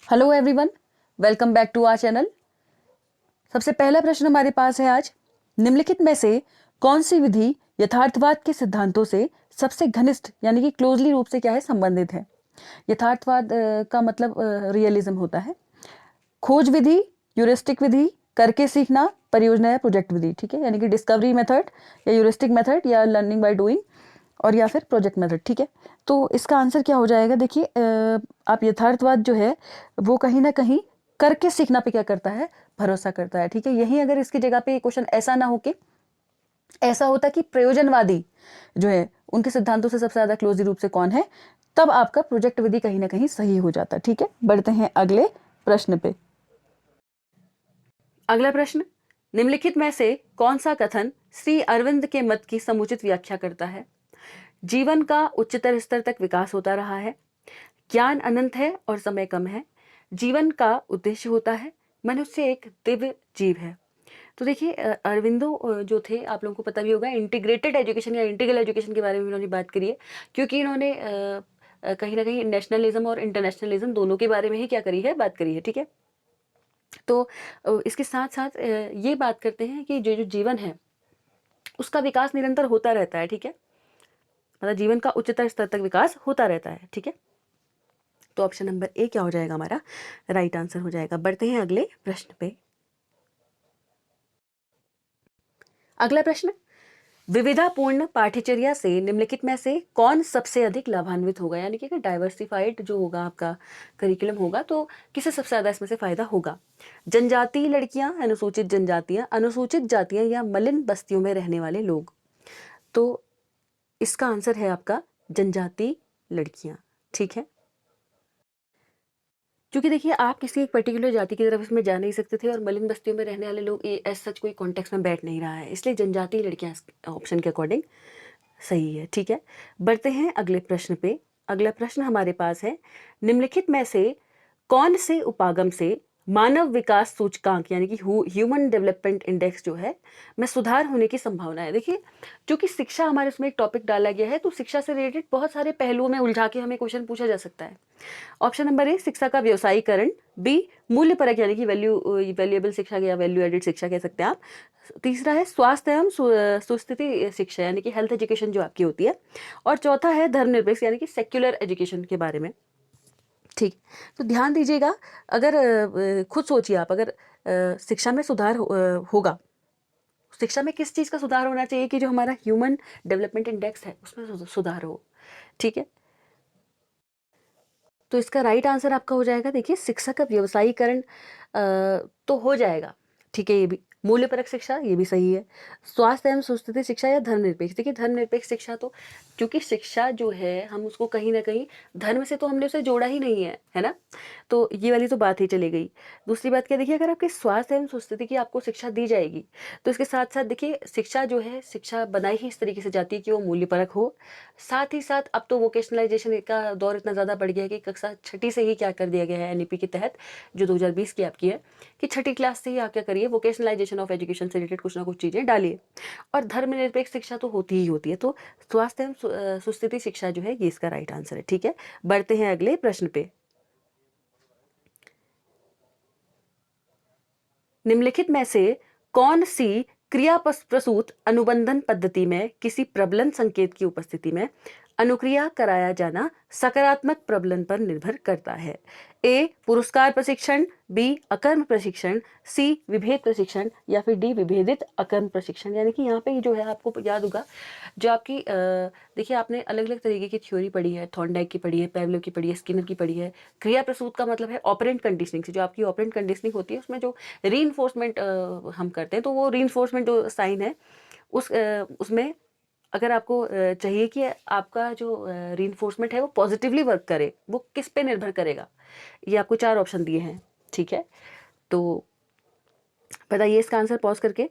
Hello everyone, welcome back to our channel. सबसे पहला प्रश्न हमारे पास है आज, निम्नलिखित में से कौन सी विधि यथार्थवाद के सिद्धांतों से सबसे घनिष्ठ यानी कि क्लोजली रूप से क्या है संबंधित है। यथार्थवाद का मतलब रियलिज्म होता है। खोज विधि, यूरिस्टिक विधि, करके सीखना, परियोजना या प्रोजेक्ट विधि। ठीक है, यानी कि डिस्कवरी मेथड या यूरिस्टिक मेथड या लर्निंग बाय डूइंग और या फिर प्रोजेक्ट मेथड। ठीक है, तो इसका आंसर क्या हो जाएगा। देखिए, आप यथार्थवाद जो है वो कहीं ना कहीं करके सीखना पे क्या करता है, भरोसा करता है। ठीक है, यही अगर इसकी जगह पे क्वेश्चन ऐसा ना हो कि ऐसा होता कि प्रयोजनवादी जो है उनके सिद्धांतों से सबसे ज्यादा क्लोजली रूप से कौन है, तब आपका प्रोजेक्ट विधि कहीं ना कहीं सही हो जाता। ठीक है, बढ़ते हैं अगले प्रश्न पे। अगला प्रश्न, निम्नलिखित में से कौन सा कथन श्री अरविंद के मत की समुचित व्याख्या करता है। जीवन का उच्चतर स्तर तक विकास होता रहा है, ज्ञान अनंत है और समय कम है, जीवन का उद्देश्य होता है, मनुष्य एक दिव्य जीव है। तो देखिए, अरविंदो जो थे, आप लोगों को पता भी होगा, इंटीग्रेटेड एजुकेशन या इंटीग्रल एजुकेशन के बारे में इन्होंने बात करी है, क्योंकि इन्होंने कहीं ना कहीं नेशनलिज्म और इंटरनेशनलिज्म दोनों के बारे में ही क्या करी है, बात करी है। ठीक है, तो इसके साथ साथ ये बात करते हैं कि जो जो जीवन है उसका विकास निरंतर होता रहता है। ठीक है, मतलब जीवन का उच्चतर स्तर तक विकास होता रहता है। ठीक है, तो ऑप्शन नंबर ए क्या हो जाएगा, हमारा राइट आंसर हो जाएगा। बढ़ते हैं अगले प्रश्न पे। अगला प्रश्न, विविधापूर्ण पाठ्यचर्या से निम्नलिखित में से कौन सबसे अधिक लाभान्वित होगा। यानी कि डाइवर्सिफाइड जो होगा आपका करिकुलम होगा तो किसे सबसे ज्यादा इसमें से फायदा होगा। जनजातीय लड़कियां, अनुसूचित जनजातियां, अनुसूचित जातियां या मलिन बस्तियों में रहने वाले लोग। तो इसका आंसर है आपका जनजातीय लड़कियां। ठीक है, क्योंकि देखिए आप किसी एक पर्टिकुलर जाति की तरफ इसमें जा नहीं सकते थे और मलिन बस्तियों में रहने वाले लोग एज सच कोई कॉन्टेक्स्ट में बैठ नहीं रहा है, इसलिए जनजातीय लड़कियां ऑप्शन के अकॉर्डिंग सही है। ठीक है, बढ़ते हैं अगले प्रश्न पे। अगला प्रश्न हमारे पास है, निम्नलिखित में से कौन से उपागम से मानव विकास सूचकांक यानी कि ह्यूमन डेवलपमेंट इंडेक्स जो है में सुधार होने की संभावना है। देखिए, क्योंकि शिक्षा हमारे उसमें एक टॉपिक डाला गया है, तो शिक्षा से रिलेटेड बहुत सारे पहलुओं में उलझा के हमें क्वेश्चन पूछा जा सकता है। ऑप्शन नंबर ए, शिक्षा का व्यवसायीकरण, बी मूल्य परक यानी कि वैल्यूएबल शिक्षा या वैल्यू एडेड शिक्षा कह सकते हैं आप, तीसरा है स्वास्थ्य एवं सुस्थिति शिक्षा यानी कि हेल्थ एजुकेशन जो आपकी होती है, और चौथा है धर्मनिरपेक्ष यानी कि सेक्युलर एजुकेशन के बारे में। ठीक, तो ध्यान दीजिएगा, अगर खुद सोचिए आप, अगर शिक्षा में सुधार होगा, शिक्षा में किस चीज़ का सुधार होना चाहिए कि जो हमारा ह्यूमन डेवलपमेंट इंडेक्स है उसमें सुधार हो। ठीक है, तो इसका राइट आंसर आपका हो जाएगा, देखिए शिक्षा का व्यवसायीकरण तो हो जाएगा। ठीक है, ये भी मूल्यपरक शिक्षा, ये भी सही है। स्वास्थ्य एवं सुस्थिति शिक्षा या धर्मनिरपेक्ष, देखिए धर्मनिरपेक्ष शिक्षा तो, क्योंकि शिक्षा जो है हम उसको कहीं ना कहीं धर्म से तो हमने उसे जोड़ा ही नहीं है ना, तो ये वाली तो बात ही चली गई। दूसरी बात क्या, देखिए अगर आपके स्वास्थ्य एवं सुस्थिति की आपको शिक्षा दी जाएगी तो इसके साथ साथ देखिए शिक्षा जो है, शिक्षा बनाई ही इस तरीके से जाती है कि वो मूल्यपरक हो। साथ ही साथ अब तो वोकेशनलाइजेशन का दौर इतना ज़्यादा बढ़ गया है कि कक्षा छठी से ही क्या कर दिया गया है एनईपी के तहत, जो 2020 की आपकी है, कि छठी क्लास से ही आप क्या करिए, वोकेशनलाइजेशन ऑफ एजुकेशन से रिलेटेड कुछ ना कुछ चीज़ें डालिए। और धर्मनिरपेक्ष शिक्षा तो होती ही होती है, तो स्वास्थ्य एवं सुस्थिति शिक्षा जो है ये इसका राइट आंसर है। ठीक है, बढ़ते हैं अगले प्रश्न पे। निम्नलिखित में से कौन सी क्रिया प्रसूत अनुबंधन पद्धति में किसी प्रबलन संकेत की उपस्थिति में अनुक्रिया कराया जाना सकारात्मक प्रबलन पर निर्भर करता है। ए पुरस्कार प्रशिक्षण, बी अकर्म प्रशिक्षण, सी विभेद प्रशिक्षण या फिर डी विभेदित अकर्म प्रशिक्षण। यानी कि यहाँ पे जो है आपको याद होगा, जो आपकी देखिए आपने अलग अलग तरीके की थ्योरी पढ़ी है, थॉर्नडाइक की पढ़ी है, पेवलोव की पढ़ी है, स्किनर की पढ़ी है। क्रिया प्रसूत का मतलब है ऑपरेंट कंडीशनिंग से, जो आपकी ऑपरेंट कंडीशनिंग होती है उसमें जो रीइंफोर्समेंट हम करते हैं, तो वो रीइंफोर्समेंट जो साइन है उसमें अगर आपको चाहिए कि आपका जो रीइंफोर्समेंट है वो पॉजिटिवली वर्क करे, वो किस पे निर्भर करेगा, ये आपको 4 ऑप्शन दिए हैं। ठीक है, तो बताइए इसका आंसर पॉज करके।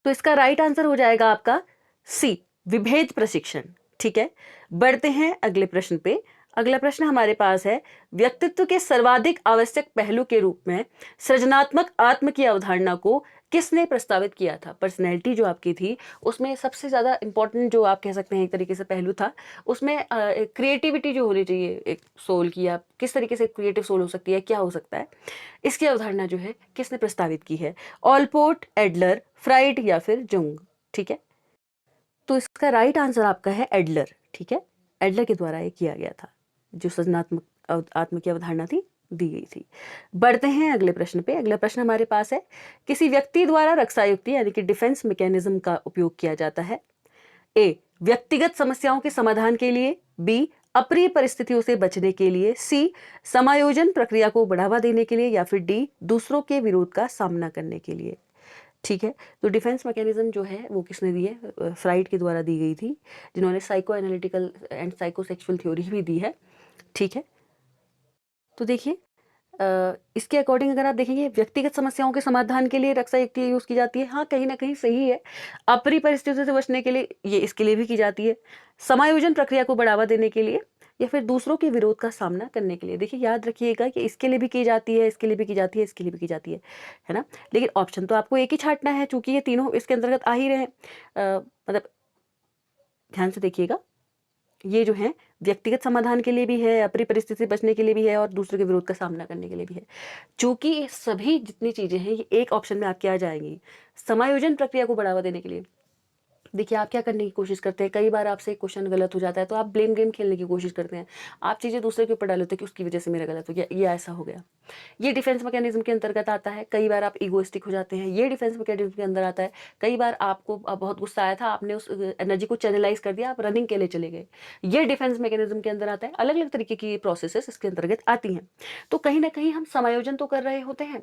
तो इसका राइट आंसर हो जाएगा आपका सी विभेद प्रशिक्षण। ठीक है, बढ़ते हैं अगले प्रश्न पे। अगला प्रश्न हमारे पास है, व्यक्तित्व के सर्वाधिक आवश्यक पहलू के रूप में सृजनात्मक आत्म की अवधारणा को किसने प्रस्तावित किया था? पर्सनैलिटी जो आपकी थी, उसमें सबसे ज़्यादा इम्पोर्टेंट जो आप कह सकते हैं एक तरीके से पहलू था, उसमें क्रिएटिविटी जो होनी चाहिए एक सोल की, आप किस तरीके से क्रिएटिव सोल हो सकती है, क्या हो सकता है? इसकी अवधारणा जो है किसने प्रस्तावित की है? ऑलपोर्ट, एडलर, फ्राइड या फिर जुंग, ठीक है? तो इसका राइट आंसर आपका है एडलर, ठीक है? एडलर के द्वारा ये किया गया था, जो सृजनात्मक आत्म की अवधारणा थी, दी गई थी। बढ़ते हैं अगले प्रश्न पे। अगला प्रश्न हमारे पास है, किसी व्यक्ति द्वारा रक्षायुक्ति यानी कि डिफेंस मैकेनिज्म का उपयोग किया जाता है? ए, व्यक्तिगत समस्याओं के समाधान के लिए, बी, अप्रिय परिस्थितियों से बचने के लिए, सी, समायोजन प्रक्रिया को बढ़ावा देने के लिए, या फिर डी, दूसरों के विरोध का सामना करने के लिए। ठीक है, तो डिफेंस मैकेनिज्म जो है वो किसने दी है? फ्राइड के द्वारा दी गई थी, जिन्होंने psycho analytical and psychosexual theory भी दी है। ठीक है, तो देखिए इसके अकॉर्डिंग अगर आप देखेंगे, व्यक्तिगत समस्याओं के समाधान के लिए रक्षा युक्ति यूज की जाती है, हाँ कहीं ना कहीं सही है। अप्रिय परिस्थितियों से बचने के लिए ये इसके लिए भी की जाती है, समायोजन प्रक्रिया को बढ़ावा देने के लिए, या फिर दूसरों के विरोध का सामना करने के लिए। देखिए याद रखिएगा कि इसके लिए भी की जाती है, इसके लिए भी की जाती है, इसके लिए भी की जाती है ना। लेकिन ऑप्शन तो आपको एक ही छांटना है, चूंकि ये तीनों इसके अंतर्गत आ ही रहे हैं। मतलब ध्यान से देखिएगा, ये जो है व्यक्तिगत समाधान के लिए भी है, अप्रिय परिस्थिति से बचने के लिए भी है, और दूसरे के विरोध का सामना करने के लिए भी है। चूंकि ये सभी जितनी चीजें हैं ये एक ऑप्शन में आपके आ जाएंगी, समायोजन प्रक्रिया को बढ़ावा देने के लिए। देखिए आप क्या करने की कोशिश करते हैं, कई बार आपसे एक क्वेश्चन गलत हो जाता है तो आप ब्लेम गेम खेलने की कोशिश करते हैं, आप चीजें दूसरे के ऊपर डाल लेते हैं कि उसकी वजह से मेरा गलत हो गया, ये ऐसा हो गया। ये डिफेंस मैकेनिज्म के अंतर्गत आता है। कई बार आप ईगोइस्टिक हो जाते हैं, ये डिफेंस मैकेनिज्म के अंदर आता है। कई बार आपको बहुत गुस्सा आया था, आपने उस एनर्जी को चैनलाइज कर दिया, आप रनिंग के लिए चले गए, ये डिफेंस मैकेनिज्म के अंदर आता है। अलग अलग तरीके की प्रोसेसेस इसके अंतर्गत आती हैं। तो कहीं ना कहीं हम समायोजन तो कर रहे होते हैं,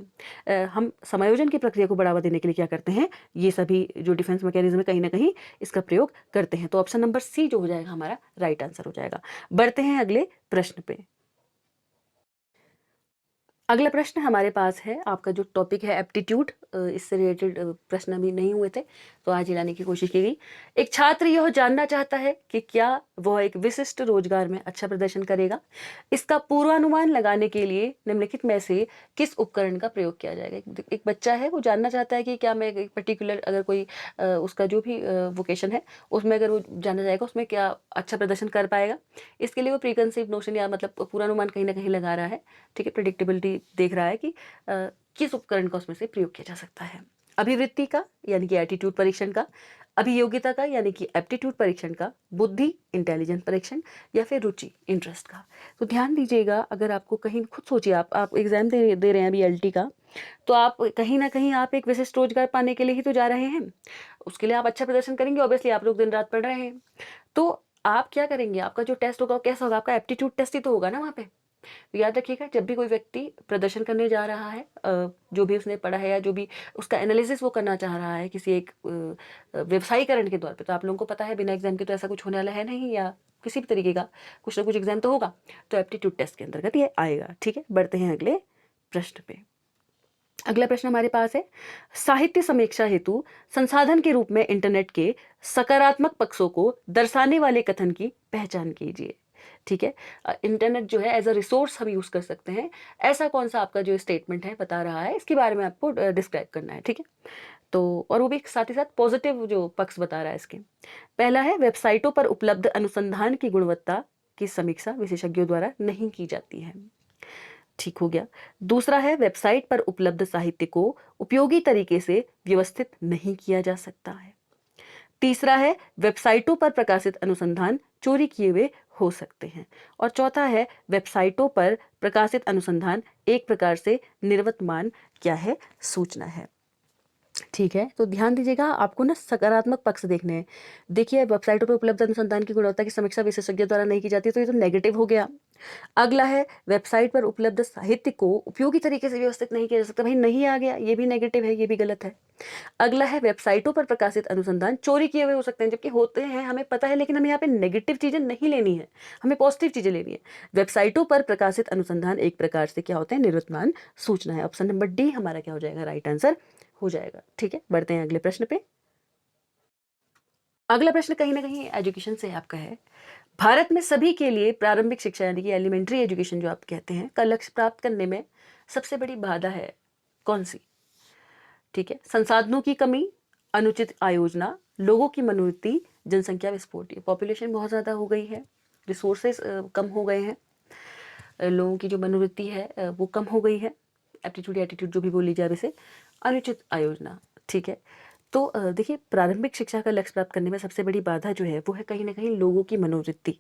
हम समायोजन की प्रक्रिया को बढ़ावा देने के लिए क्या करते हैं, ये सभी जो डिफेंस मैकेनिज्म है कहीं ना कहीं इसका प्रयोग करते हैं। तो ऑप्शन नंबर सी जो हो जाएगा हमारा राइट आंसर हो जाएगा। बढ़ते हैं अगले प्रश्न पे। अगला प्रश्न हमारे पास है, आपका जो टॉपिक है एप्टीट्यूड, इससे रिलेटेड प्रश्न अभी नहीं हुए थे तो आज ही लाने की कोशिश की गई। एक छात्र यह जानना चाहता है कि क्या वह एक विशिष्ट रोजगार में अच्छा प्रदर्शन करेगा। इसका पूर्वानुमान लगाने के लिए निम्नलिखित में से किस उपकरण का प्रयोग किया जाएगा। एक बच्चा है, वो जानना चाहता है कि क्या मैं एक पर्टिकुलर अगर कोई उसका जो भी वोकेशन है उसमें अगर वो जानना चाहेगा उसमें क्या अच्छा प्रदर्शन कर पाएगा। इसके लिए वो प्रीकंसीव नोशन या मतलब पूर्वानुमान कहीं ना कहीं लगा रहा है। ठीक है, प्रेडिक्टेबिलिटी देख रहा है कि किस उपकरण का उसमें से प्रयोग किया जा सकता है। अभिवृत्ति का यानी कि एटीट्यूड परीक्षण का, अभियोग्यता का यानी कि एप्टीट्यूड परीक्षण का, बुद्धि इंटेलिजेंस परीक्षण, या फिर रुचि इंटरेस्ट का। तो ध्यान दीजिएगा, अगर आपको कहीं खुद सोचिए, आप एग्जाम दे रहे हैं अभी एलटी का, तो आप कहीं ना कहीं आप एक विशिष्ट रोजगार पाने के लिए ही तो जा रहे हैं। उसके लिए आप अच्छा प्रदर्शन करेंगे, ऑब्वियसली आप लोग दिन रात पढ़ रहे हैं। तो आप क्या करेंगे, आपका जो टेस्ट होगा कैसा होगा, आपका एप्टीट्यूड टेस्ट ही तो होगा ना वहाँ पे। तो याद रखिएगा, जब भी कोई व्यक्ति प्रदर्शन करने जा रहा है, जो भी उसने पढ़ा है या जो भी उसका एनालिसिस वो करना चाह रहा है किसी एक व्यवसायीकरण के तौर पे, तो आप लोगों को पता है बिना एग्जाम के तो ऐसा कुछ होने वाला है नहीं, या किसी भी तरीके का कुछ ना कुछ एग्जाम तो होगा। तो एप्टीट्यूड टेस्ट के अंतर्गत ये आएगा। ठीक है, बढ़ते हैं अगले प्रश्न पे। अगला प्रश्न हमारे पास है, साहित्य समीक्षा हेतु संसाधन के रूप में इंटरनेट के सकारात्मक पक्षों को दर्शाने वाले कथन की पहचान कीजिए। ठीक है, इंटरनेट जो है एज अ रिसोर्स हम यूज कर सकते हैं, ऐसा कौन सा आपका जो स्टेटमेंट है बता रहा है, इसके बारे में आपको डिस्क्राइब करना है। ठीक है, तो और वो भी साथ ही साथ पॉजिटिव जो पक्ष बता रहा है इसके। पहला है, वेबसाइटों पर उपलब्ध अनुसंधान की गुणवत्ता की समीक्षा विशेषज्ञों द्वारा नहीं की जाती है। ठीक हो गया। दूसरा है, वेबसाइट पर उपलब्ध साहित्य को उपयोगी तरीके से व्यवस्थित नहीं किया जा सकता है। तीसरा है, वेबसाइटों पर प्रकाशित अनुसंधान चोरी किए हुए हो सकते हैं। और चौथा है, वेबसाइटों पर प्रकाशित अनुसंधान एक प्रकार से निर्वतमान क्या है, सूचना है। ठीक है, तो ध्यान दीजिएगा, आपको ना सकारात्मक पक्ष देखने हैं। देखिए, वेबसाइटों पर उपलब्ध अनुसंधान की गुणवत्ता की समीक्षा विशेषज्ञों द्वारा नहीं की जाती, तो ये तो नेगेटिव हो गया। अगला है, वेबसाइट पर उपलब्ध साहित्य को उपयोगी तरीके से व्यवस्थित नहीं किया जा सकता, भाई नहीं आ गया, ये भी नेगेटिव है, ये भी गलत है। अगला है, वेबसाइटों पर प्रकाशित अनुसंधान चोरी किए हुए हो सकते हैं, जबकि होते हैं, हमें पता है, लेकिन हमें यहाँ पे नेगेटिव चीजें नहीं लेनी है, हमें पॉजिटिव चीजें लेनी है। वेबसाइटों पर प्रकाशित अनुसंधान एक प्रकार से क्या होते हैं, निर्वतमान सूचना है। ऑप्शन नंबर डी हमारा क्या हो जाएगा, राइट आंसर हो जाएगा। ठीक है, बढ़ते हैं अगले प्रश्न पे। अगला प्रश्न कहीं ना कहीं एजुकेशन से आपका है। भारत में सभी के लिए प्रारंभिक शिक्षा यानी कि एलिमेंट्री एजुकेशन जो आप कहते हैं का लक्ष्य प्राप्त करने में सबसे बड़ी बाधा है कौन सी। ठीक है। संसाधनों की कमी, अनुचित आयोजना, लोगों की मनोवृत्ति, जनसंख्या विस्फोट। ये पॉपुलेशन बहुत ज़्यादा हो गई है, रिसोर्सेज कम हो गए हैं, लोगों की जो मनोवृत्ति है वो कम हो गई है, एप्टीट्यूड एटीट्यूड जो भी बोल लीजिए आप इसे, अनुचित आयोजना। ठीक है। तो देखिए, प्रारंभिक शिक्षा का लक्ष्य प्राप्त करने में सबसे बड़ी बाधा जो है वो है कहीं ना कहीं लोगों की मनोवृत्ति।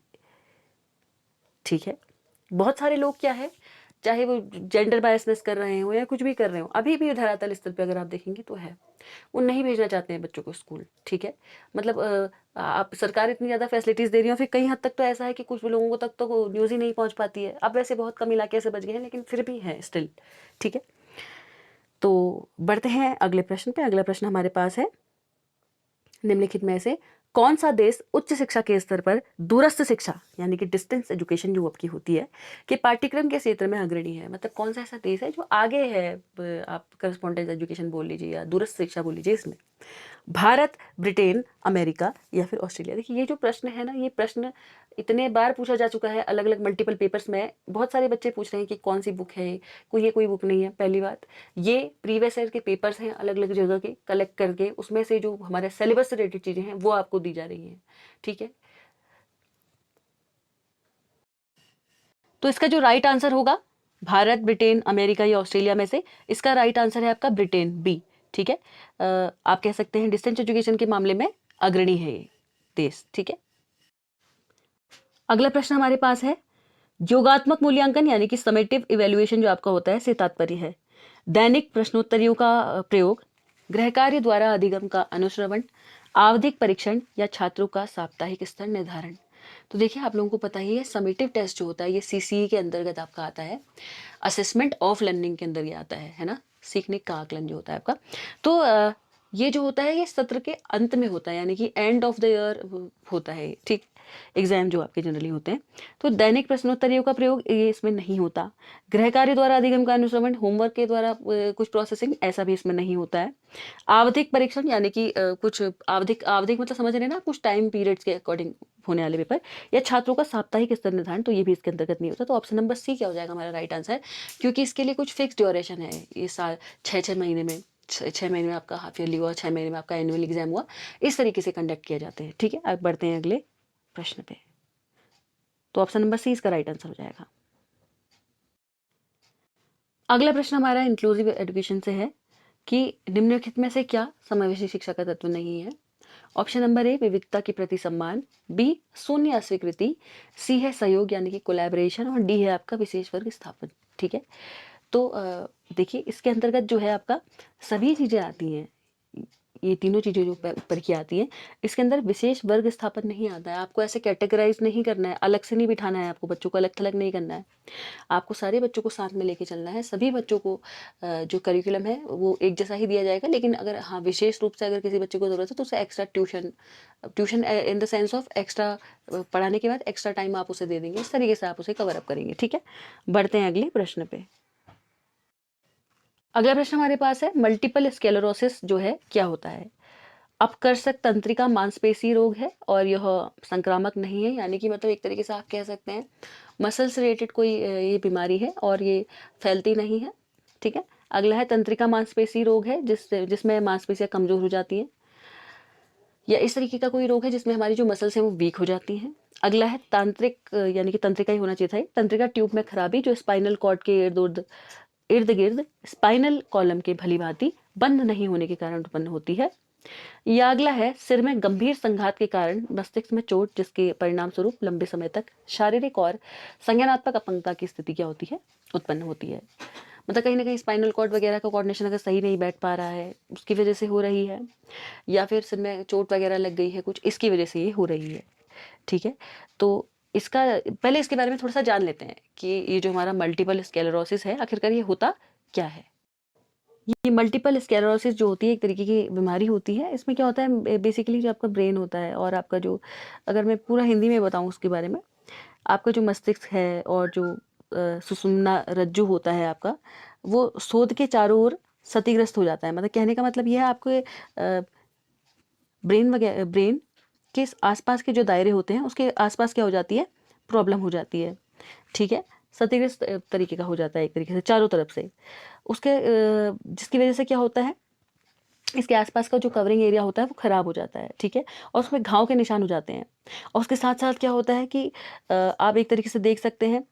ठीक है। बहुत सारे लोग क्या है, चाहे वो जेंडर बायसनेस कर रहे हो या कुछ भी कर रहे हो, अभी भी धरातल स्तर पे अगर आप देखेंगे तो है, वो नहीं भेजना चाहते हैं बच्चों को स्कूल। ठीक है। मतलब आप सरकार इतनी ज़्यादा फैसिलिटीज़ दे रही है, फिर कई हद तक तो ऐसा है कि कुछ लोगों को तक तो न्यूज़ ही नहीं पहुंच पाती है। अब वैसे बहुत कम इलाके ऐसे बच गए हैं, लेकिन फिर भी है स्टिल। ठीक है। तो बढ़ते हैं अगले प्रश्न पे। अगला प्रश्न हमारे पास है, निम्नलिखित में से कौन सा देश उच्च शिक्षा के स्तर पर दूरस्थ शिक्षा यानी कि डिस्टेंस एजुकेशन जो आपकी होती है कि पाठ्यक्रम के क्षेत्र में अग्रणी है? मतलब कौन सा ऐसा देश है जो आगे है, आप करस्पॉन्डेंस एजुकेशन बोल लीजिए या दूरस्थ शिक्षा बोल लीजिए इसमें। भारत, ब्रिटेन, अमेरिका या फिर ऑस्ट्रेलिया। देखिए, ये जो प्रश्न है ना, ये प्रश्न इतने बार पूछा जा चुका है अलग अलग मल्टीपल पेपर्स में। बहुत सारे बच्चे पूछ रहे हैं कि कौन सी बुक है, कोई बुक नहीं है। पहली बात, ये प्रीवियस ईयर के पेपर्स हैं अलग अलग जगह के कलेक्ट करके, उसमें से जो हमारे सिलेबस से रिलेटेड चीज़ें हैं वो आपको दी जा रही हैं। ठीक है। तो इसका जो राइट आंसर होगा, भारत, ब्रिटेन, अमेरिका या ऑस्ट्रेलिया में से इसका राइट आंसर है आपका ब्रिटेन, बी। ठीक है। आप कह सकते हैं डिस्टेंस एजुकेशन के मामले में अग्रणी है ये देश। ठीक है। अगला प्रश्न हमारे पास है, योगात्मक मूल्यांकन यानी कि समेटिव इवैल्यूएशन जो आपका होता है से तात्पर्य है दैनिक प्रश्नोत्तरियों का प्रयोग, गृह कार्य द्वारा अधिगम का अनुश्रवण, आवधिक परीक्षण या छात्रों का साप्ताहिक स्तर निर्धारण। तो देखिए, आप लोगों को पता ही है, समेटिव टेस्ट जो होता है ये सीसीई के अंतर्गत आपका आता है, असेसमेंट ऑफ लर्निंग के अंदर ये आता है ना, सीखने का आकलन जो होता है आपका। तो ये जो होता है ये सत्र के अंत में होता है, यानी कि एंड ऑफ द ईयर होता है। ठीक, एग्जाम जो आपके जनरली होते हैं। तो दैनिक प्रश्नोत्तरियों का प्रयोग ये इसमें नहीं होता। गृह कार्य द्वारा अधिगम का अनुश्रवण, होमवर्क के द्वारा कुछ प्रोसेसिंग, ऐसा भी इसमें नहीं होता है। आवधिक परीक्षण यानी कि कुछ आवधिक आवधिक मतलब समझ रहे हैं ना, कुछ टाइम पीरियड्स के अकॉर्डिंग होने वाले पेपर, या छात्रों का साप्ताहिक स्तर निर्धारण, तो ये भी इसके अंतर्गत नहीं होता। तो ऑप्शन नंबर सी क्या हो जाएगा हमारा राइट आंसर, क्योंकि इसके लिए कुछ फिक्स ड्यूरेशन है। ये साल 6 महीने में, 6 महीने में आपका हाफ ईयरली हुआ, 6 महीने में आपका एनुअल एग्जाम हुआ, इस तरीके से कंडक्ट किया जाते हैं। ठीक है। अब बढ़ते हैं अगले प्रश्न पे। तो ऑप्शन नंबर सी इसका राइट आंसर हो जाएगा। अगला प्रश्न हमारा इंक्लूसिव एजुकेशन से है कि निम्नलिखित में से क्या समावेशी शिक्षा का तत्व नहीं है? ऑप्शन नंबर ए, विविधता के प्रति सम्मान, बी, शून्य अस्वीकृति, सी है सहयोग यानी कि कोलैबोरेशन, और डी है आपका विशेष वर्ग स्थापन। ठीक है। तो देखिए, इसके अंतर्गत जो है आपका सभी चीज़ें आती हैं, ये तीनों चीज़ें जो ऊपर की आती हैं, इसके अंदर विशेष वर्ग स्थापन नहीं आता है। आपको ऐसे कैटेगराइज नहीं करना है, अलग से नहीं बिठाना है, आपको बच्चों को अलग थलग नहीं करना है, आपको सारे बच्चों को साथ में लेके चलना है। सभी बच्चों को जो करिकुलम है वो एक जैसा ही दिया जाएगा, लेकिन अगर हाँ विशेष रूप से अगर किसी बच्चे को ज़रूरत है तो उसे extra tuition tuition in the sense of extra पढ़ाने के बाद एक्स्ट्रा टाइम आप उसे दे देंगे। इस तरीके से आप उसे कवर अप करेंगे। ठीक है। बढ़ते हैं अगले प्रश्न पे। अगला प्रश्न हमारे पास है, मल्टीपल स्क्लेरोसिस जो है क्या होता है? अपकर्षक तंत्रिका मांसपेशी रोग है और यह संक्रामक नहीं है, यानी कि मतलब एक तरीके से आप कह सकते हैं मसल से रिलेटेड कोई ये बीमारी है और ये फैलती नहीं है। ठीक है। अगला है, तंत्रिका मांसपेशी रोग है जिसमें मांसपेशियां कमजोर हो जाती हैं, या इस तरीके का कोई रोग है जिसमें हमारी जो मसल्स हैं वो वीक हो जाती हैं। अगला है, तांत्रिक यानी कि तंत्रिका ही होना चाहिए था, तंत्रिका ट्यूब में खराबी जो स्पाइनल कॉर्ड के इर्द गिर्द स्पाइनल कॉलम के भली भांति बंद नहीं होने के कारण उत्पन्न होती है। या अगला है, सिर में गंभीर संघात के कारण मस्तिष्क में चोट जिसके परिणाम स्वरूप लंबे समय तक शारीरिक और संज्ञानात्मक अपंगता की स्थिति क्या होती है, उत्पन्न होती है। मतलब कहीं ना कहीं स्पाइनल कॉर्ड वगैरह का कोऑर्डिनेशन अगर सही नहीं बैठ पा रहा है, उसकी वजह से हो रही है, या फिर सिर में चोट वगैरह लग गई है कुछ, इसकी वजह से ये हो रही है। ठीक है। तो इसका पहले इसके बारे में थोड़ा सा जान लेते हैं कि ये जो हमारा मल्टीपल स्क्लेरोसिस है आखिरकार ये होता क्या है। ये मल्टीपल स्क्लेरोसिस जो होती है एक तरीके की बीमारी होती है। इसमें क्या होता है, बेसिकली जो आपका ब्रेन होता है और आपका जो, अगर मैं पूरा हिंदी में बताऊं उसके बारे में, आपका जो मस्तिष्क है और जो सुषुम्ना रज्जु होता है आपका, वो शोध के चारों ओर क्षतिग्रस्त हो जाता है। मतलब कहने का मतलब यह है, आपको ब्रेन के आसपास के जो दायरे होते हैं उसके आसपास क्या हो जाती है, प्रॉब्लम हो जाती है। ठीक है। क्षतिग्रस्त तरीके का हो जाता है एक तरीके से चारों तरफ से उसके, जिसकी वजह से क्या होता है, इसके आसपास का जो कवरिंग एरिया होता है वो ख़राब हो जाता है, ठीक है? और उसमें घाव के निशान हो जाते हैं। और उसके साथ-साथ क्या होता है कि आप एक तरीके से देख सकते हैं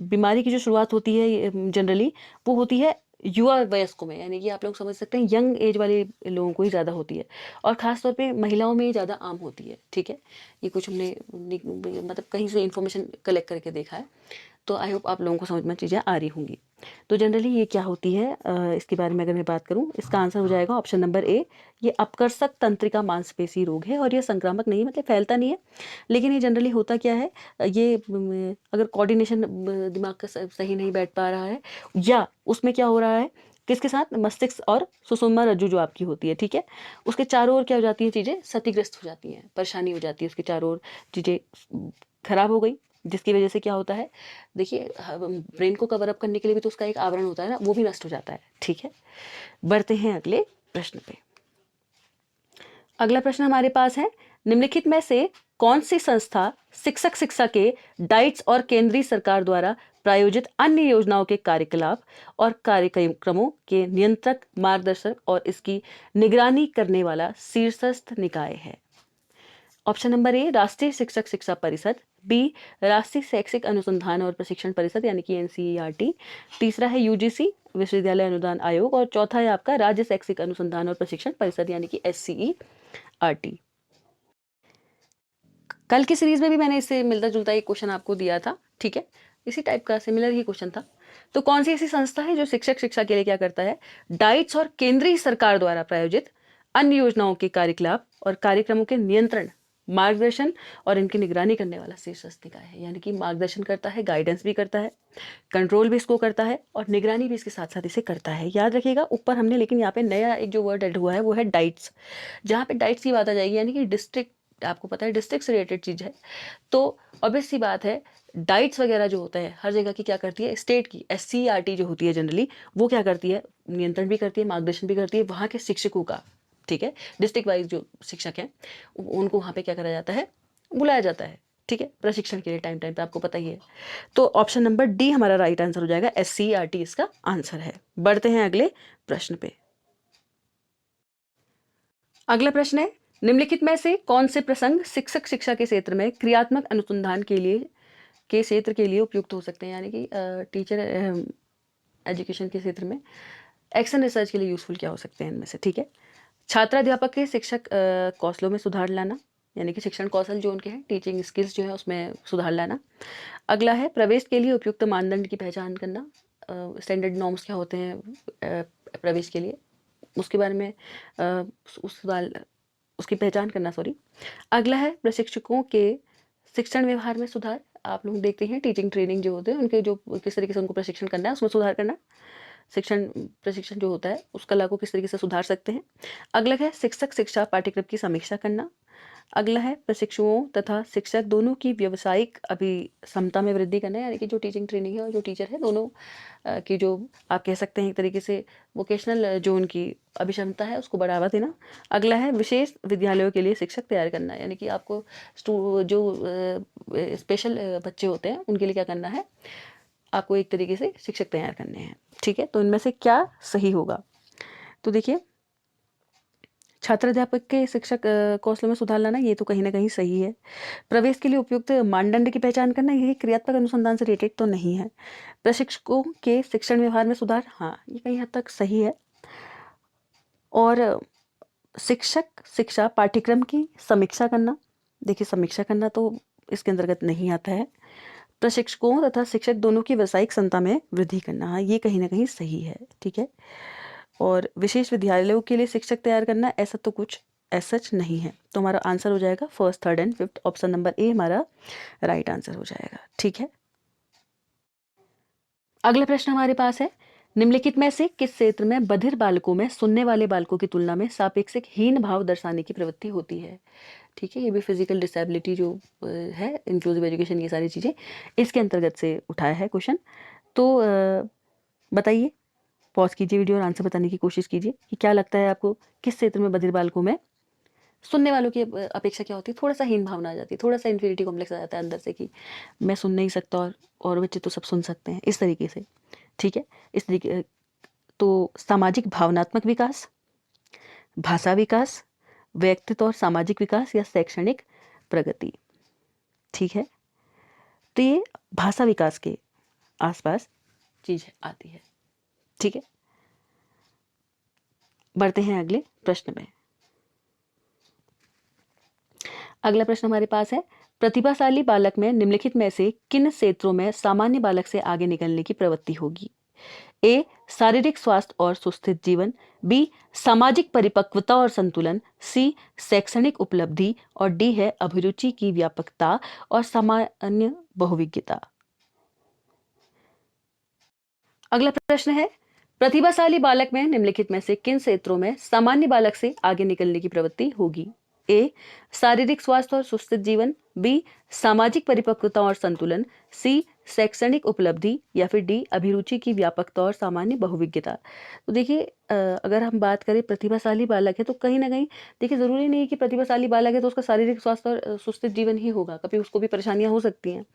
बीमारी की जो शुरुआत होती है ये जनरली वो होती है युवा वयस्कों में, यानी कि आप लोग समझ सकते हैं यंग एज वाले लोगों को ही ज़्यादा होती है और ख़ास तौर पे महिलाओं में ये ज़्यादा आम होती है, ठीक है? ये कुछ हमने मतलब कहीं से इन्फॉर्मेशन कलेक्ट करके देखा है। तो आई होप आप लोगों को समझ में चीज़ें आ रही होंगी। तो जनरली ये क्या होती है इसके बारे में अगर मैं बात करूँ, इसका आंसर हो जाएगा ऑप्शन नंबर ए। ये अपकर्षक तंत्रिका मांसपेशी रोग है और ये संक्रामक नहीं है, मतलब फैलता नहीं है। लेकिन ये जनरली होता क्या है, ये अगर कोऑर्डिनेशन दिमाग का सही नहीं बैठ पा रहा है या उसमें क्या हो रहा है, किसके साथ, मस्तिष्क और सुषुम्ना रज्जु जो आपकी होती है, ठीक है, उसके चारों ओर क्या हो जाती हैं चीज़ें, क्षतिग्रस्त हो जाती हैं, परेशानी हो जाती है, उसके चारों ओर चीज़ें खराब हो गई, जिसकी वजह से क्या होता है, देखिए ब्रेन को कवर अप करने के लिए भी तो उसका एक आवरण होता है ना, वो भी नष्ट हो जाता है, ठीक है। बढ़ते हैं अगले प्रश्न पे। अगला प्रश्न हमारे पास है, निम्नलिखित में से कौन सी संस्था शिक्षक शिक्षा के डाइट्स और केंद्रीय सरकार द्वारा प्रायोजित अन्य योजनाओं के कार्यकलाप और कार्यक्रमों के नियंत्रक, मार्गदर्शक और इसकी निगरानी करने वाला शीर्षस्थ निकाय है? ऑप्शन नंबर ए, राष्ट्रीय शिक्षक शिक्षा परिषद। बी, राष्ट्रीय शैक्षिक अनुसंधान और प्रशिक्षण परिषद यानी कि एनसीईआरटी। तीसरा है यूजीसी, विश्वविद्यालय अनुदान आयोग। और चौथा है आपका राज्य शैक्षिक अनुसंधान और प्रशिक्षण परिषद यानी कि एससीईआरटी। कल की सीरीज में भी मैंने इससे मिलता जुलता एक क्वेश्चन आपको दिया था, ठीक है, इसी टाइप का सिमिलर ही क्वेश्चन था। तो कौन सी ऐसी संस्था है जो शिक्षक शिक्षा के लिए क्या करता है, डाइट्स और केंद्रीय सरकार द्वारा प्रायोजित अन्य योजनाओं के कार्यकलाप और कार्यक्रमों के नियंत्रण, मार्गदर्शन और इनकी निगरानी करने वाला शीर्षस्थ निकाय है? यानी कि मार्गदर्शन करता है, गाइडेंस भी करता है, कंट्रोल भी इसको करता है और निगरानी भी इसके साथ साथ इसे करता है। याद रखिएगा ऊपर हमने, लेकिन यहाँ पे नया एक जो वर्ड ऐड हुआ है वो है डाइट्स। जहाँ पे डाइट्स की बात आ जाएगी यानी कि डिस्ट्रिक्ट, आपको पता है डिस्ट्रिक्ट से रिलेटेड चीज़ है, तो ऑब्वियस सी बात है डाइट्स वगैरह जो होता है हर जगह की क्या करती है, स्टेट की एससीईआरटी जो होती है जनरली, वो क्या करती है, नियंत्रण भी करती है, मार्गदर्शन भी करती है वहाँ के शिक्षकों का, ठीक है, डिस्ट्रिक्ट वाइज जो शिक्षक हैं उनको वहाँ पे क्या करा जाता है, बुलाया जाता है, ठीक है, प्रशिक्षण के लिए टाइम टाइम पे, आपको पता ही है। तो ऑप्शन नंबर डी हमारा राइट आंसर हो जाएगा, एससीईआरटी इसका आंसर है। बढ़ते हैं अगले प्रश्न पे। अगला प्रश्न है, निम्नलिखित में से कौन से प्रसंग शिक्षक शिक्षा के क्षेत्र में क्रियात्मक अनुसंधान के लिए के क्षेत्र के लिए उपयुक्त हो सकते हैं, यानी कि टीचर एजुकेशन के क्षेत्र में एक्शन रिसर्च के लिए यूजफुल क्या हो सकते हैं इनमें से, ठीक है। छात्राध्यापक के शिक्षक कौशलों में सुधार लाना, यानी कि शिक्षण कौशल जो उनके हैं, टीचिंग स्किल्स जो है उसमें सुधार लाना। अगला है प्रवेश के लिए उपयुक्त मानदंड की पहचान करना, स्टैंडर्ड नॉर्म्स क्या होते हैं प्रवेश के लिए, उसके बारे में उस सवाल उसकी पहचान करना, सॉरी। अगला है प्रशिक्षकों के शिक्षण व्यवहार में सुधार, आप लोग देखते हैं टीचिंग ट्रेनिंग जो होते हैं उनके जो किस तरीके से उनको प्रशिक्षण करना है उसमें सुधार करना, प्रशिक्षण जो होता है उस कला को किस तरीके से सुधार सकते हैं। अगला है शिक्षक शिक्षा पाठ्यक्रम की समीक्षा करना। अगला है प्रशिक्षुओं तथा शिक्षक दोनों की व्यावसायिक क्षमता में वृद्धि करना, यानी कि जो टीचिंग ट्रेनिंग है और जो टीचर है दोनों की जो आप कह सकते हैं एक तरीके से वोकेशनल जो उनकी अभिक्षमता है उसको बढ़ावा देना। अगला है विशेष विद्यालयों के लिए शिक्षक तैयार करना, यानी कि आपको जो स्पेशल बच्चे होते हैं उनके लिए क्या करना है, आपको एक तरीके से शिक्षक तैयार करने हैं, ठीक है। तो इनमें से क्या सही होगा, तो देखिए छात्राध्यापक के शिक्षक कौशलों में सुधार लाना, ये तो कहीं ना कहीं सही है। प्रवेश के लिए उपयुक्त मानदंड की पहचान करना, यही क्रियात्मक अनुसंधान से रिलेटेड तो नहीं है। प्रशिक्षकों के शिक्षण व्यवहार में सुधार, हाँ ये कहीं हद तक सही है। और शिक्षक शिक्षा पाठ्यक्रम की समीक्षा करना, देखिए समीक्षा करना तो इसके अंतर्गत नहीं आता है। प्रशिक्षकों तथा शिक्षक दोनों की व्यावसायिक क्षमता में वृद्धि करना, हाँ ये कहीं ना कहीं सही है, ठीक है। और विशेष विद्यालयों के लिए शिक्षक तैयार करना, ऐसा तो कुछ सच नहीं है। तो हमारा आंसर हो जाएगा first, third and fifth, option number A हमारा राइट आंसर हो जाएगा, ठीक है। अगला प्रश्न हमारे पास है, निम्नलिखित में से किस क्षेत्र में बधिर बालकों में सुनने वाले बालकों की तुलना में सापेक्षिक हीन भाव दर्शाने की प्रवृत्ति होती है, ठीक है। ये भी फिजिकल डिसेबिलिटी जो है, इंक्लूसिव एजुकेशन, ये सारी चीज़ें इसके अंतर्गत से उठाया है क्वेश्चन। तो बताइए, पॉज कीजिए वीडियो और आंसर बताने की कोशिश कीजिए कि क्या लगता है आपको, किस क्षेत्र में बधिर बालकों में सुनने वालों की अपेक्षा क्या होती है, थोड़ा सा हीन भावना आ जाती है, थोड़ा सा इन्फीरिटी कॉम्प्लेक्स आ जाता है अंदर से कि मैं सुन नहीं सकता और बच्चे तो सब सुन सकते हैं, इस तरीके से, ठीक है। इस तरीके तो सामाजिक भावनात्मक विकास, भाषा विकास, व्यक्तित्व और सामाजिक विकास या शैक्षणिक प्रगति। ठीक है, तो ये भाषा विकास के आसपास चीज आती है। ठीक है, बढ़ते हैं अगले प्रश्न में। अगला प्रश्न हमारे पास है, प्रतिभाशाली बालक में निम्नलिखित में से किन क्षेत्रों में सामान्य बालक से आगे निकलने की प्रवृत्ति होगी? ए, शारीरिक स्वास्थ्य और सुस्थित जीवन, बी, सामाजिक परिपक्वता और संतुलन, सी, शैक्षणिक उपलब्धि और डी है अभिरुचि की व्यापकता और सामान्य बहुविज्ञता। अगला प्रश्न है, प्रतिभाशाली बालक में निम्नलिखित में से किन क्षेत्रों में सामान्य बालक से आगे निकलने की प्रवृत्ति होगी? ए, शारीरिक स्वास्थ्य और सुस्थित जीवन, बी, सामाजिक परिपक्वता और संतुलन, सी, शैक्षणिक उपलब्धि या फिर डी, अभिरुचि की व्यापकता और सामान्य बहुविज्ञता। तो देखिए, अगर हम बात करें प्रतिभाशाली बालक है तो कहीं ना कहीं देखिए जरूरी नहीं है कि प्रतिभाशाली बालक है तो उसका शारीरिक स्वास्थ्य और सुस्थित जीवन ही होगा, कभी उसको भी परेशानियां हो सकती हैं।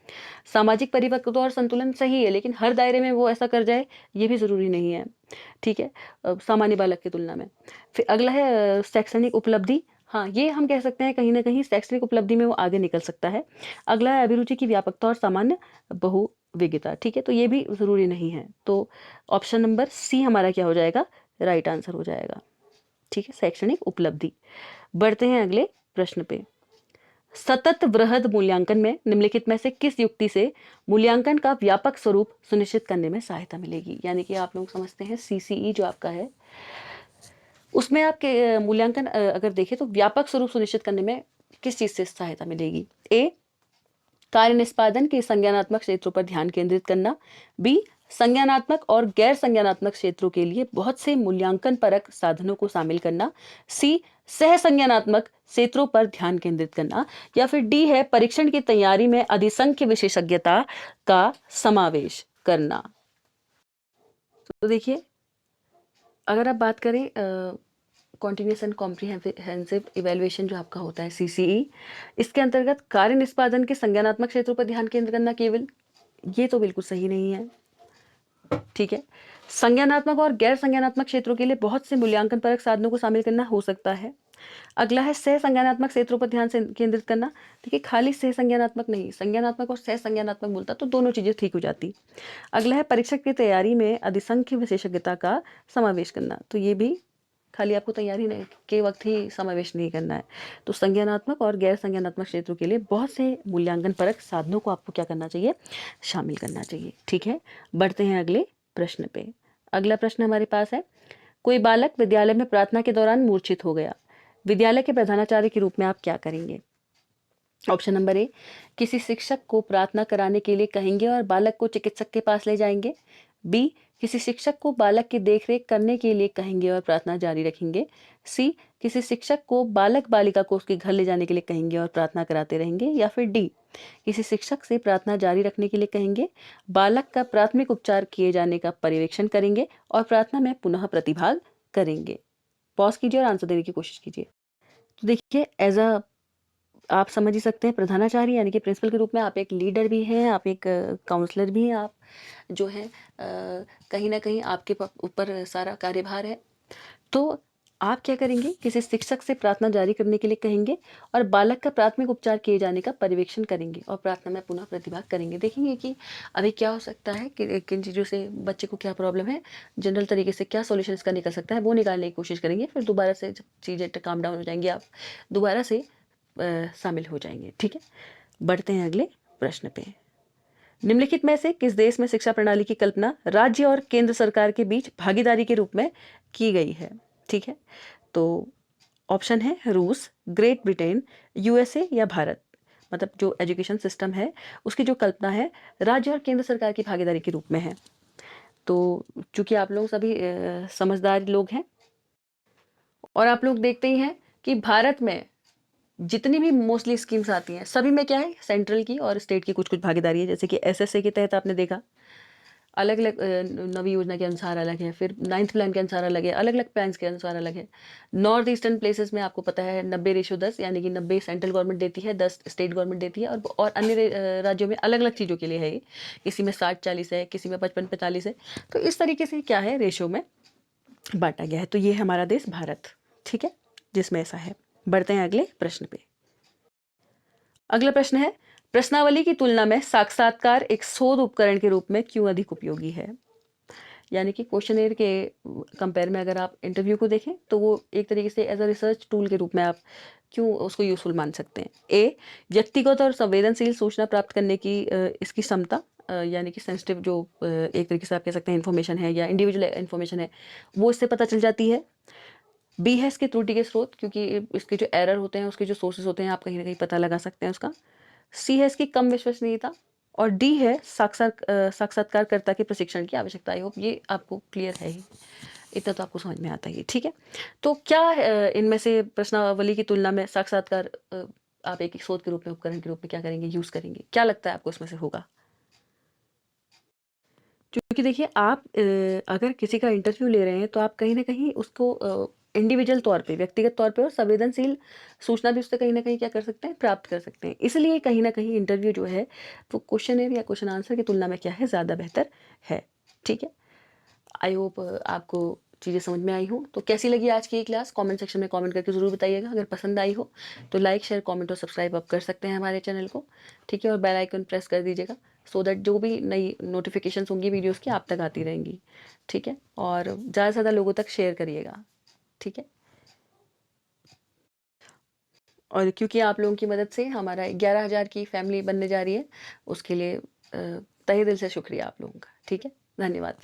सामाजिक परिपक्वता और संतुलन सही है, लेकिन हर दायरे में वो ऐसा कर जाए ये भी जरूरी नहीं है। ठीक है, सामान्य बालक की तुलना में। फिर अगला है शैक्षणिक उपलब्धि। हाँ, ये हम कह सकते हैं कहीं ना कहीं शैक्षणिक उपलब्धि में वो आगे निकल सकता है। अगला है अभिरुचि की व्यापकता और सामान्य बहुविज्ञता। ठीक है, तो ये भी जरूरी नहीं है। तो ऑप्शन नंबर सी हमारा क्या हो जाएगा? राइट आंसर हो जाएगा। ठीक है, शैक्षणिक उपलब्धि। बढ़ते हैं अगले प्रश्न पे। सतत वृहद मूल्यांकन में निम्नलिखित में से किस युक्ति से मूल्यांकन का व्यापक स्वरूप सुनिश्चित करने में सहायता मिलेगी? यानी कि आप लोग समझते हैं सीसीई जो आपका है उसमें आपके मूल्यांकन अगर देखें तो व्यापक स्वरूप सुनिश्चित करने में किस चीज से सहायता मिलेगी? ए, कार्य निष्पादन के संज्ञानात्मक क्षेत्रों पर ध्यान केंद्रित करना, बी, संज्ञानात्मक और गैर संज्ञानात्मक क्षेत्रों के लिए बहुत से मूल्यांकन परक साधनों को शामिल करना, सी, सह संज्ञानात्मक क्षेत्रों पर ध्यान केंद्रित करना, या फिर डी है परीक्षण की तैयारी में अधिसंख्य विशेषज्ञता का समावेश करना। तो देखिए, अगर आप बात करें कॉन्टिन्यूस एंड कॉम्प्रिहेंसिव इवेल्युएशन जो आपका होता है सीसीई, इसके अंतर्गत कार्य निष्पादन के संज्ञानात्मक क्षेत्रों पर ध्यान केंद्रित करना केवल, ये तो बिल्कुल सही नहीं है। ठीक है, संज्ञानात्मक और गैर संज्ञानात्मक क्षेत्रों के लिए बहुत से मूल्यांकन परक साधनों को शामिल करना हो सकता है। अगला है सह संज्ञानात्मक क्षेत्रों पर ध्यान केंद्रित करना। देखिए, खाली सह संज्ञानात्मक नहीं, संज्ञानात्मक और सह संज्ञानात्मक बोलता तो दोनों चीजें ठीक हो जाती। अगला है परीक्षक की तैयारी में अधिसंख्य विशेषज्ञता का समावेश करना। तो ये भी खाली आपको तैयारी के वक्त ही समावेश नहीं करना है। तो संज्ञानात्मक और गैर संज्ञानात्मक क्षेत्रों के लिए बहुत से मूल्यांकन परक साधनों को आपको क्या करना चाहिए? शामिल करना चाहिए। ठीक है, बढ़ते हैं अगले प्रश्न पे। अगला प्रश्न हमारे पास है, कोई बालक विद्यालय में प्रार्थना के दौरान मूर्छित हो गया, विद्यालय के प्रधानाचार्य के रूप में आप क्या करेंगे? ऑप्शन नंबर ए, किसी शिक्षक को प्रार्थना कराने के लिए कहेंगे और बालक को चिकित्सक के पास ले जाएंगे। बी, किसी शिक्षक को बालक की देखरेख करने के लिए कहेंगे और प्रार्थना जारी रखेंगे। सी, किसी शिक्षक को बालक बालिका को उसके घर ले जाने के लिए कहेंगे और प्रार्थना कराते रहेंगे। या फिर डी, किसी शिक्षक से प्रार्थना जारी रखने के लिए कहेंगे, बालक का प्राथमिक उपचार किए जाने का पर्यवेक्षण करेंगे और प्रार्थना में पुनः प्रतिभाग करेंगे। पॉज कीजिए और आंसर देने की कोशिश कीजिए। तो देखिए, एज अ आप समझ ही सकते हैं प्रधानाचार्य यानी कि प्रिंसिपल के रूप में आप एक लीडर भी हैं, आप एक काउंसलर भी हैं, आप जो है कहीं ना कहीं आपके ऊपर सारा कार्यभार है। तो आप क्या करेंगे? किसी शिक्षक से प्रार्थना जारी करने के लिए कहेंगे और बालक का प्राथमिक उपचार किए जाने का पर्यवेक्षण करेंगे और प्रार्थना में पुनः प्रतिभाग करेंगे। देखेंगे कि अभी क्या हो सकता है, कि किन चीज़ों से बच्चे को क्या प्रॉब्लम है, जनरल तरीके से क्या सॉल्यूशन इसका निकल सकता है, वो निकालने की कोशिश करेंगे। फिर दोबारा से जब चीज़ें काम डाउन हो जाएंगी, आप दोबारा से शामिल हो जाएंगे। ठीक है, बढ़ते हैं अगले प्रश्न पे। निम्नलिखित में से किस देश में शिक्षा प्रणाली की कल्पना राज्य और केंद्र सरकार के बीच भागीदारी के रूप में की गई है? ठीक है, तो ऑप्शन है रूस, ग्रेट ब्रिटेन, यूएसए या भारत। मतलब जो एजुकेशन सिस्टम है उसकी जो कल्पना है राज्य और केंद्र सरकार की भागीदारी के रूप में है। तो चूंकि आप लोग सभी समझदार लोग हैं और आप लोग देखते ही हैं कि भारत में जितनी भी मोस्टली स्कीम्स आती हैं सभी में क्या है, सेंट्रल की और स्टेट की कुछ कुछ भागीदारी है। जैसे कि एसएसए के तहत आपने देखा अलग अलग नवी योजना के अनुसार अलग है, फिर 9th प्लान के अनुसार अलग है, अलग अलग प्लान्स के अनुसार अलग है। नॉर्थ ईस्टर्न प्लेसेस में आपको पता है 90:10 यानी कि 90 सेंट्रल गवर्नमेंट देती है, 10 स्टेट गवर्नमेंट देती है। और अन्य राज्यों में अलग अलग चीज़ों के लिए है ये, किसी में 60-40 है, किसी में 55-45 है। तो इस तरीके से क्या है, रेशो में बांटा गया है। तो ये है हमारा देश भारत। ठीक है, जिसमें ऐसा है। बढ़ते हैं अगले प्रश्न पे। अगला प्रश्न है, प्रश्नावली की तुलना में साक्षात्कार एक शोध उपकरण के रूप में क्यों अधिक उपयोगी है? यानी कि क्वेश्चनेयर के कंपेयर में अगर आप इंटरव्यू को देखें तो वो एक तरीके से एज अ रिसर्च टूल के रूप में आप क्यों उसको यूजफुल मान सकते हैं। ए, व्यक्तिगत और संवेदनशील सूचना प्राप्त करने की इसकी क्षमता, यानी कि सेंसिटिव जो एक तरीके से आप कह सकते हैं इन्फॉर्मेशन है या इंडिविजुअल इन्फॉर्मेशन है, वो इससे पता चल जाती है। बी है इसके त्रुटि के स्रोत, क्योंकि इसके जो एरर होते हैं उसके जो सोर्सेज होते हैं आप कहीं ना कहीं पता लगा सकते हैं उसका। सी है इसकी कम विश्वसनीयता, और डी है साक्षात्कारकर्ता के प्रशिक्षण की आवश्यकता। आई होप ये आपको क्लियर है ही, इतना तो आपको समझ में आता ही है। ठीक है, तो क्या इनमें से प्रश्नावली की तुलना में साक्षात्कार आप एक शोध के रूप में, उपकरण के रूप में क्या करेंगे, यूज करेंगे? क्या लगता है आपको इसमें से होगा? क्योंकि देखिए आप अगर किसी का इंटरव्यू ले रहे हैं तो आप कहीं ना कहीं उसको इंडिविजुअल तौर पे, व्यक्तिगत तौर पे और संवेदनशील सूचना भी उससे कहीं ना कहीं क्या कर सकते हैं, प्राप्त कर सकते हैं। इसलिए कहीं ना कहीं इंटरव्यू जो है वो क्वेश्चन या क्वेश्चन आंसर की तुलना में क्या है, ज़्यादा बेहतर है। ठीक है, आई होप आपको चीज़ें समझ में आई हो। तो कैसी लगी आज की ये क्लास, कमेंट सेक्शन में कमेंट करके ज़रूर बताइएगा। अगर पसंद आई हो तो लाइक, शेयर, कमेंट और सब्सक्राइब आप कर सकते हैं हमारे चैनल को। ठीक है, और बेल आइकन प्रेस कर दीजिएगा सो दैट जो भी नई नोटिफिकेशंस होंगी वीडियोज़ की आप तक आती रहेंगी। ठीक है, और ज़्यादा से ज़्यादा लोगों तक शेयर करिएगा। ठीक है, और क्योंकि आप लोगों की मदद से हमारा 11,000 की फैमिली बनने जा रही है, उसके लिए तहे दिल से शुक्रिया आप लोगों का। ठीक है, धन्यवाद।